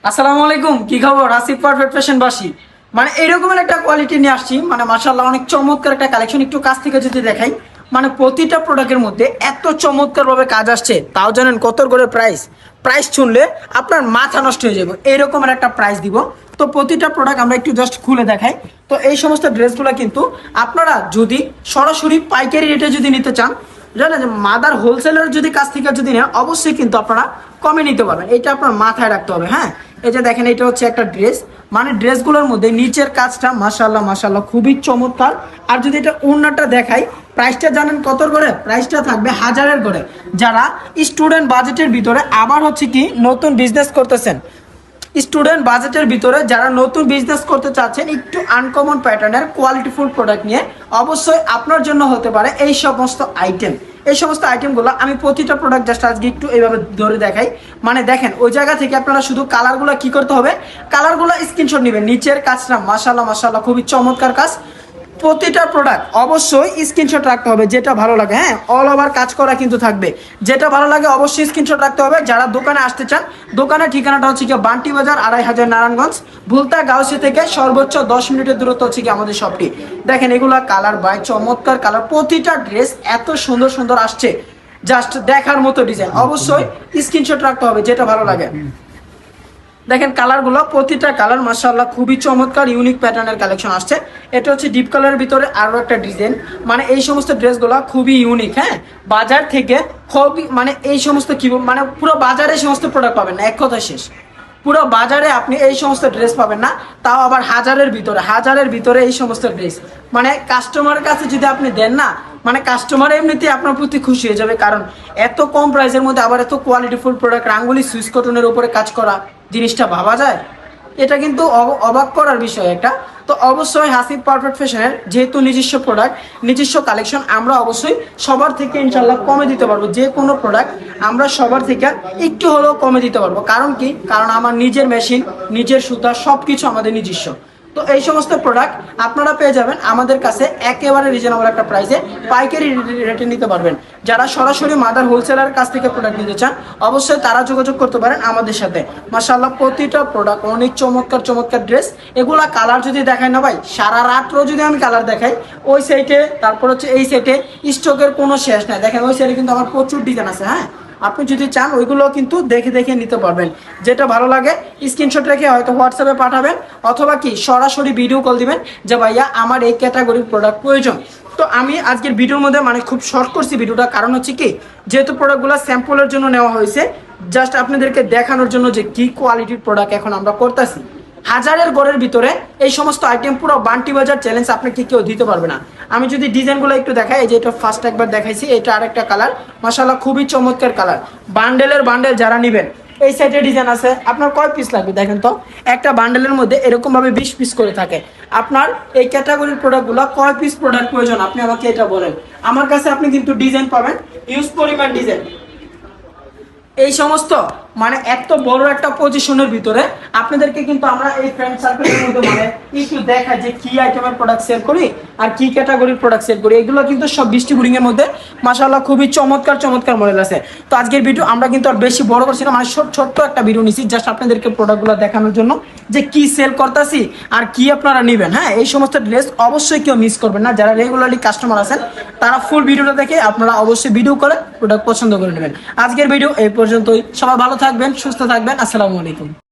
আসসালামু আলাইকুম, কি খবর? আসিফ পারফেক্ট ফ্যাশনবাসী মানে এইরকমের একটা কোয়ালিটি নিয়ে আসছি, মানে মাশাআল্লাহ অনেক চমৎকার একটা কালেকশন। একটু কাছ থেকে যদি দেখাই, মানে প্রতিটা প্রোডাক্টের মধ্যে এত চমৎকার ভাবে কাজ আসছে। তাও জানেন কত করে প্রাইস? প্রাইস শুনলে আপনার মাথা নষ্ট হয়ে যাবে, এইরকমের একটা প্রাইস দিব। তো প্রতিটা প্রোডাক্ট আমরা একটু জাস্ট খুলে দেখাই। তো এই সমস্ত ড্রেসগুলো কিন্তু আপনারা যদি সরাসরি পাইকারি রেটে যদি নিতে চান, জানেন যে মাদার হোলসেলের যদি কাছ থেকে যদি নেন, অবশ্যই কিন্তু আপনারা কমে নিতে পারবেন। এটা আপনার মাথায় রাখতে হবে। হ্যাঁ, এই যে দেখেন, এটা হচ্ছে একটা ড্রেস, মানে ড্রেসগুলোর মধ্যে নিচের কাজটা মাশাআল্লাহ মাশাআল্লাহ খুবই চমৎকার। আর যদি এটা ওড়নাটা দেখাই, প্রাইসটা জানেন কত করে? প্রাইসটা থাকবে 1000-এর করে। যারা স্টুডেন্ট বাজেটের ভিতরে আবার হচ্ছে কি নতুন বিজনেস করতেছেন, স্টুডেন্ট বাজেটের ভিতরে যারা নতুন বিজনেস করতে চাচ্ছেন, একটু আনকমন প্যাটার্নের কোয়ালিটিফুল প্রোডাক্ট নিয়ে, অবশ্যই আপনার জন্য হতে পারে এই সমস্ত আইটেম। এই সমস্ত আইটেমগুলো আমি প্রতিটা প্রোডাক্ট জাস্ট আজকে একটু এইভাবে ধরে দেখাই। মানে দেখেন, ওই জায়গা থেকে আপনারা শুধু কালারগুলো কি করতে হবে, কালারগুলো স্ক্রিনশট নেবেন। নিচের কাজটা মাশাআল্লাহ মাশাআল্লাহ খুবই চমৎকার কাজ। প্রতিটা প্রোডাক্ট অবশ্যই স্ক্রিনশট রাখতে হবে, যেটা ভালো লাগে। হ্যাঁ, অল ওভার কাজ করা কিন্তু থাকবে, যেটা ভালো লাগে অবশ্যই স্ক্রিনশট রাখতে হবে। যারা দোকানে আসতে চান, দোকানের ঠিকানাটা হচ্ছে কি বান্টি বাজার 2500 নারায়ণগঞ্জ, ভুলতা গাউসি থেকে সর্বোচ্চ 10 মিনিটের দূরত্ব হচ্ছে কি আমাদের শপটি। দেখেন এগুলা কালার বাই চমৎকার কালার, প্রতিটা ড্রেস এত সুন্দর সুন্দর আসছে, জাস্ট দেখার মতো ডিজাইন। অবশ্যই স্ক্রিনশট রাখতে হবে, যেটা ভালো লাগে। দেখেন কালারগুলো, প্রতিটা কালার মাশাআল্লাহ খুবই চমৎকার, ইউনিক প্যাটার্নের কালেকশন আসছে। এটা হচ্ছে ডিপ কালারের ভিতরে আরো একটা ডিজাইন। মানে এই সমস্ত ড্রেসগুলো খুবই ইউনিক। হ্যাঁ, বাজার থেকে খুবই মানে এই সমস্ত কি মানে পুরো বাজারে এই সমস্ত প্রোডাক্ট পাবেন না, এক কথা শেষ। পুরো বাজারে আপনি এই সমস্ত ড্রেস পাবেন না, তাও আবার হাজারের ভিতরে এই সমস্ত ড্রেস। মানে কাস্টমারের কাছে যদি আপনি দেন না, মানে কাস্টমার এমনিতেই আপনার প্রতি খুশি হয়ে যাবে। কারণ এত কম প্রাইসের মধ্যে আবার এত কোয়ালিটিফুল প্রোডাক্ট, রাঙ্গুলি সুইস কটনের উপরে কাজ করা জিনিসটা ভাবা যায়? এটা কিন্তু অবাক করার বিষয় একটা। তো অবশ্যই হাসিব পারফেক্ট ফ্যাশনের যেহেতু নিজস্ব প্রোডাক্ট, নিজস্ব কালেকশন, আমরা অবশ্যই সবার থেকে ইনশাল্লাহ কমে দিতে পারবো। যে কোনো প্রোডাক্ট আমরা সবার থেকে একটু হলেও কমে দিতে পারবো। কারণ কি? কারণ আমার নিজের মেশিন, নিজের সুতা, সব কিছু আমাদের নিজস্ব। তো এই সমস্ত প্রোডাক্ট আপনারা পেয়ে যাবেন আমাদের কাছে একেবারে রিজনেবল একটা প্রাইসে, পাইকারি রেটে নিতে পারবেন। যারা সরাসরি মাদার হোলসেলার কাছ থেকে প্রোডাক্ট নিতে চান, অবশ্যই তারা যোগাযোগ করতে পারেন আমাদের সাথে। মাশাআল্লাহ প্রতিটা প্রোডাক্ট অনেক চমৎকার চমৎকার ড্রেস। এগুলা কালার যদি দেখাই না ভাই, সারা রাত্র যদি আমি কালার দেখাই, ওই সাইডে তারপর হচ্ছে এই সাইডে স্টকের কোনো শেষ নাই। দেখেন ওই সাইডে কিন্তু আমার প্রচুর ডিজাইন আছে। হ্যাঁ, আপনি যদি চান ওইগুলো কিন্তু দেখে দেখে নিতে পারবেন। যেটা ভালো লাগে স্ক্রিনশট রেখে হয়তো হোয়াটসঅ্যাপে পাঠাবেন, অথবা কি সরাসরি ভিডিও কল দিবেন যে ভাইয়া আমার এই ক্যাটাগরির প্রোডাক্ট প্রয়োজন। তো আমি আজকের ভিডিওর মধ্যে মানে খুব শর্ট করছি ভিডিওটা, কারণ হচ্ছে কি যেহেতু প্রোডাক্টগুলো স্যাম্পলের জন্য নেওয়া হয়েছে, জাস্ট আপনাদেরকে দেখানোর জন্য যে কি কোয়ালিটির প্রোডাক্ট এখন আমরা করতেছি। হাজারের গড়ের ভিতরে এই সমস্ত আইটেম পুরো বান্টি বাজার চ্যালেঞ্জ আপনাকে কেউ দিতে পারবে না। আমি যদি ডিজাইনগুলো একটু দেখাই, এই যে এটা ফার্স্ট একবার দেখাইছি, এটা আরেকটা কালার মাশাআল্লাহ খুবই চমৎকার কালার। বান্ডেলের বান্ডেল যারা নেবেন, এই সাইডে ডিজাইন আছে। আপনার কয় পিস লাগবে দেখেন তো? একটা বান্ডেলের মধ্যে এরকম ভাবে 20 পিস করে থাকে। আপনার এই ক্যাটাগরির প্রোডাক্টগুলো কয় পিস প্রোডাক্ট প্রয়োজন আপনি আমাকে এটা বলেন। আমার কাছে আপনি কিন্তু ডিজাইন পাবেন, ইউজ পরিমাণ ডিজাইন। এই সমস্ত মানে এত বড় একটা পজিশনের ভিতরে আপনাদেরকে কিন্তু আমরা এই ফ্রেন্ড সার্কেলের মধ্যে মানে একটু দেখাই যে কি আইটেমের প্রোডাক্ট সেল করি আর কি ক্যাটাগরির প্রোডাক্ট সেল করি। এগুলো কিন্তু সব ডিস্ট্রিবিউটিং এর মধ্যে মাশাআল্লাহ খুবই চমৎকার চমৎকার মডেল আছে। তো আজকের ভিডিও আমরা কিন্তু আর বেশি বড় করছি না, মানে ছোট্ট একটা ভিডিও নিছি জাস্ট আপনাদেরকে প্রোডাক্টগুলো দেখানোর জন্য যে কি সেল করতেছি আর কি আপনারা নেবেন। হ্যাঁ, এই সমস্ত ড্রেস অবশ্যই কেউ মিস করবেন না। যারা রেগুলারলি কাস্টমার আছেন তারা ফুল ভিডিওটা দেখে আপনারা অবশ্যই ভিডিও করে প্রোডাক্ট পছন্দ করে নেবেন। আজকের ভিডিও এই পর্যন্তই। সবাই ভালো থাকবেন, সুস্থ থাকবেন। আসসালামু আলাইকুম।